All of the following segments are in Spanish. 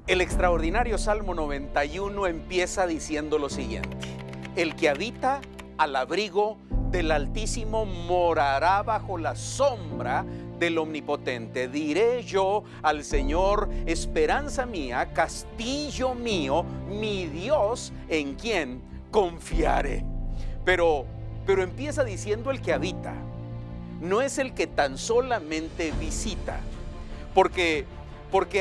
El extraordinario Salmo 91 empieza diciendo lo siguiente: el que habita al abrigo del Altísimo morará bajo la sombra del Omnipotente. Diré yo al Señor, esperanza mía, castillo mío, mi Dios, en quien confiaré. Pero empieza diciendo el que habita. No es el que tan solamente visita, porque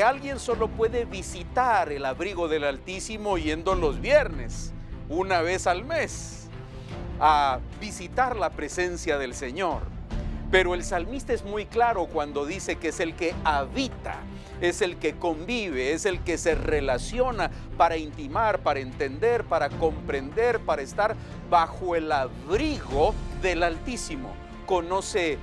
alguien solo puede visitar el abrigo del Altísimo yendo los viernes, una vez al mes, a visitar la presencia del Señor. Pero el salmista es muy claro cuando dice que es el que habita, es el que convive, es el que se relaciona para intimar, para entender, para comprender, para estar bajo el abrigo del Altísimo. Conoce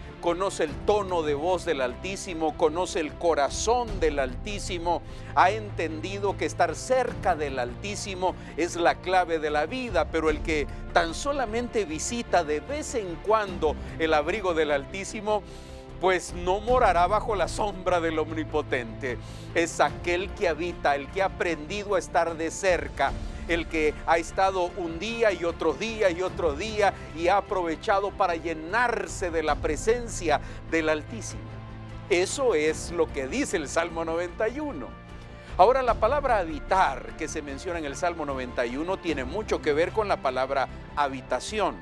el tono de voz del Altísimo, conoce el corazón del Altísimo, ha entendido que estar cerca del Altísimo es la clave de la vida, pero el que tan solamente visita de vez en cuando el abrigo del Altísimo, pues no morará bajo la sombra del Omnipotente. Es aquel que habita, el que ha aprendido a estar de cerca, el que ha estado un día y otro día y otro día y ha aprovechado para llenarse de la presencia del Altísimo. Eso es lo que dice el Salmo 91. Ahora, la palabra habitar que se menciona en el Salmo 91 tiene mucho que ver con la palabra habitación.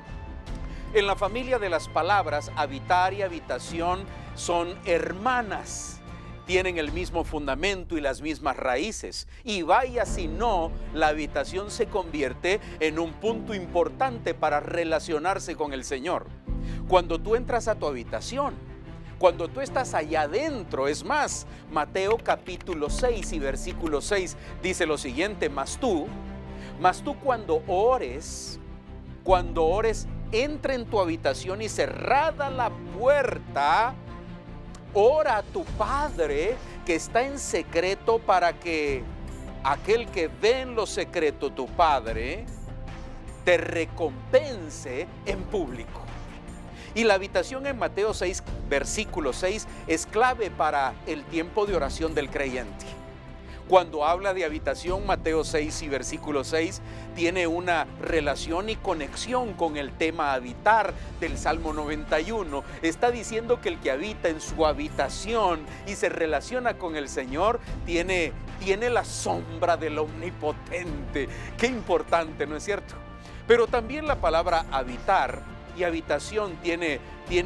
En la familia de las palabras, habitar y habitación son hermanas. Tienen el mismo fundamento y las mismas raíces. Y vaya si no, la habitación se convierte en un punto importante para relacionarse con el Señor. Cuando tú entras a tu habitación, cuando tú estás allá adentro, es más, Mateo capítulo 6 y versículo 6 dice lo siguiente: mas tú cuando ores, entra en tu habitación y cerrada la puerta, ora a tu Padre que está en secreto, para que aquel que ve en lo secreto, tu Padre, te recompense en público. Y la habitación en Mateo 6, versículo 6, es clave para el tiempo de oración del creyente. Cuando habla de habitación, Mateo 6 y versículo 6 tiene una relación y conexión con el tema habitar del Salmo 91. Está diciendo que el que habita en su habitación y se relaciona con el Señor tiene la sombra del Omnipotente. Qué importante, ¿no es cierto? Pero también la palabra habitar y habitación tiene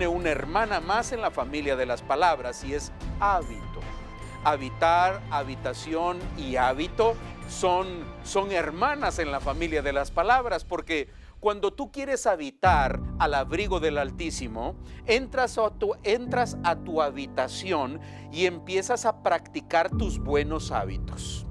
una hermana más en la familia de las palabras, y es hábito. Habitar, habitación y hábito son hermanas en la familia de las palabras, porque cuando tú quieres habitar al abrigo del Altísimo, entras a tu habitación y empiezas a practicar tus buenos hábitos.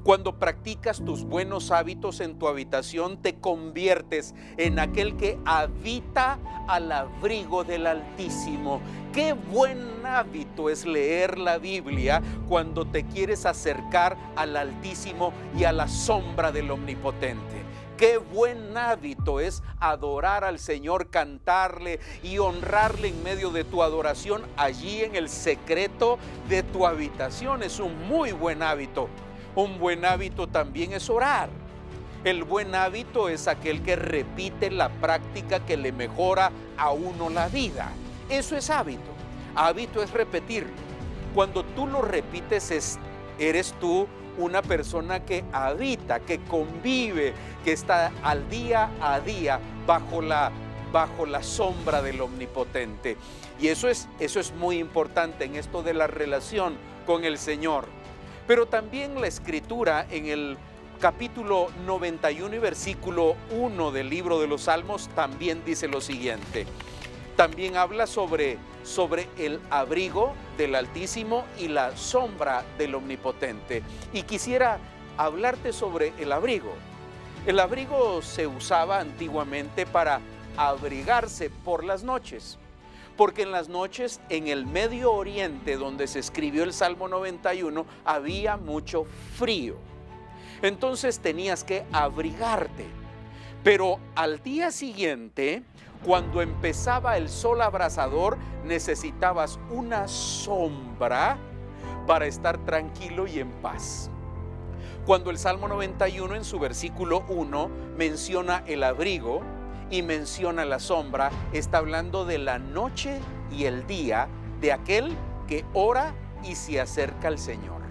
Cuando practicas tus buenos hábitos en tu habitación, te conviertes en aquel que habita al abrigo del Altísimo. Qué buen hábito es leer la Biblia cuando te quieres acercar al Altísimo y a la sombra del Omnipotente. Qué buen hábito es adorar al Señor, cantarle y honrarle en medio de tu adoración allí en el secreto de tu habitación. Es un muy buen hábito. Un buen hábito también es orar. El buen hábito es aquel que repite la práctica que le mejora a uno la vida. Eso es hábito. Hábito es repetirlo. Cuando tú lo repites, eres tú una persona que habita, que convive, que está al día a día bajo la sombra del Omnipotente. Y eso es muy importante en esto de la relación con el Señor. Pero también la Escritura en el capítulo 91 y versículo 1 del libro de los Salmos también dice lo siguiente. También habla sobre el abrigo del Altísimo y la sombra del Omnipotente. Y quisiera hablarte sobre el abrigo. El abrigo se usaba antiguamente para abrigarse por las noches. Porque en las noches en el Medio Oriente, donde se escribió el Salmo 91, había mucho frío. Entonces tenías que abrigarte. Pero al día siguiente, cuando empezaba el sol abrasador, necesitabas una sombra para estar tranquilo y en paz. Cuando el Salmo 91 en su versículo 1 menciona el abrigo y menciona la sombra, está hablando de la noche y el día de aquel que ora y se acerca al Señor.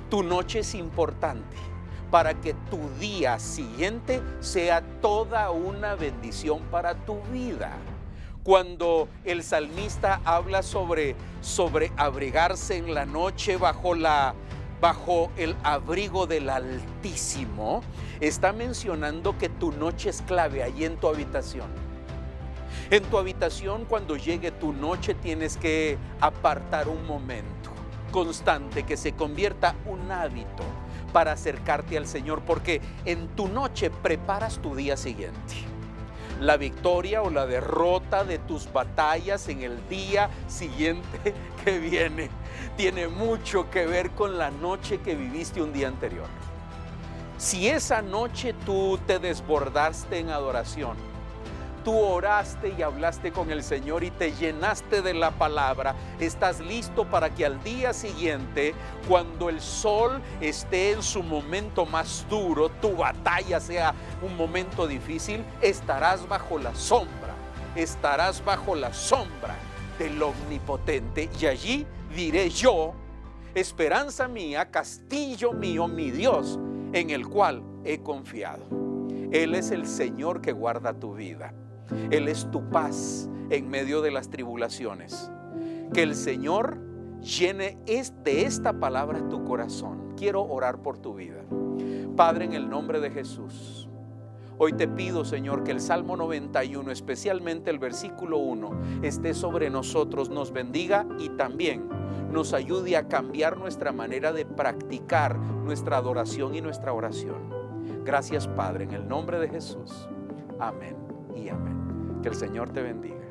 Tu noche es importante para que tu día siguiente sea toda una bendición para tu vida. Cuando el salmista habla sobre abrigarse en la noche bajo el abrigo del Altísimo, está mencionando que tu noche es clave ahí en tu habitación. En tu habitación, cuando llegue tu noche, tienes que apartar un momento constante que se convierta un hábito para acercarte al Señor, porque en tu noche preparas tu día siguiente. La victoria o la derrota de tus batallas en el día siguiente que viene tiene mucho que ver con la noche que viviste un día anterior. Si esa noche tú te desbordaste en adoración, tú oraste y hablaste con el Señor y te llenaste de la palabra, estás listo para que al día siguiente, cuando el sol esté en su momento más duro, tu batalla sea un momento difícil, estarás bajo la sombra del Omnipotente, y allí diré yo: esperanza mía, castillo mío, mi Dios, en el cual he confiado. Él es el Señor que guarda tu vida. Él es tu paz en medio de las tribulaciones. Que el Señor llene de esta palabra tu corazón. Quiero orar por tu vida. Padre, en el nombre de Jesús, hoy te pido, Señor, que el Salmo 91, especialmente el versículo 1, esté sobre nosotros, nos bendiga y también nos ayude a cambiar nuestra manera de practicar nuestra adoración y nuestra oración. Gracias, Padre, en el nombre de Jesús. Amén y amén. Que el Señor te bendiga.